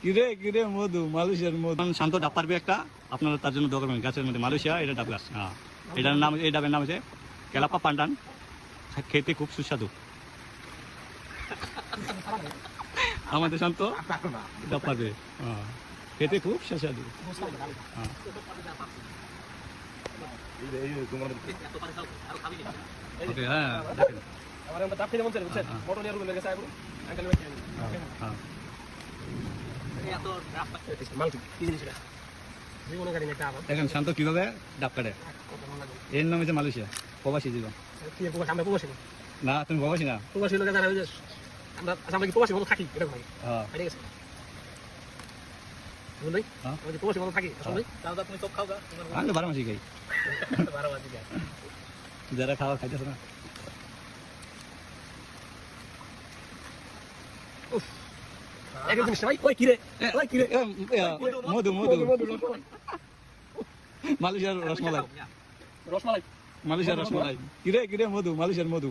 কিরে মধু, মালয়েশিয়ার মধু। শান্ত ডাব পারবে একটা, আপনারা তার জন্য দোয়া করবেন। গাছের মধ্যে মালয়েশিয়া, এটা ডাব গাছ। হ্যাঁ, এটার নাম, এই ডাবের নাম হচ্ছে কেলাপা পান্ডান। খেতে খুব সুস্বাদু। আমাদের শান্ত ডাব পারবে। হ্যাঁ, খেতে খুব সুস্বাদু। হ্যাঁ, ওকে, হ্যাঁ দেখেন। দেখেন শান্ত কিভাবে ডাব কাটে। এর নাম হচ্ছে মালয়েশিয়া, প্রবাসী জীবন। না তুমি প্রবাসী না। আমি 12 মাসই খাই। যারা খাওয়া খাইতেছে না। মধু মালয়েশিয়ার রসমালাই। মালয়েশিয়ার রসমালাই। কিরে মধু, মালয়েশিয়ার মধু।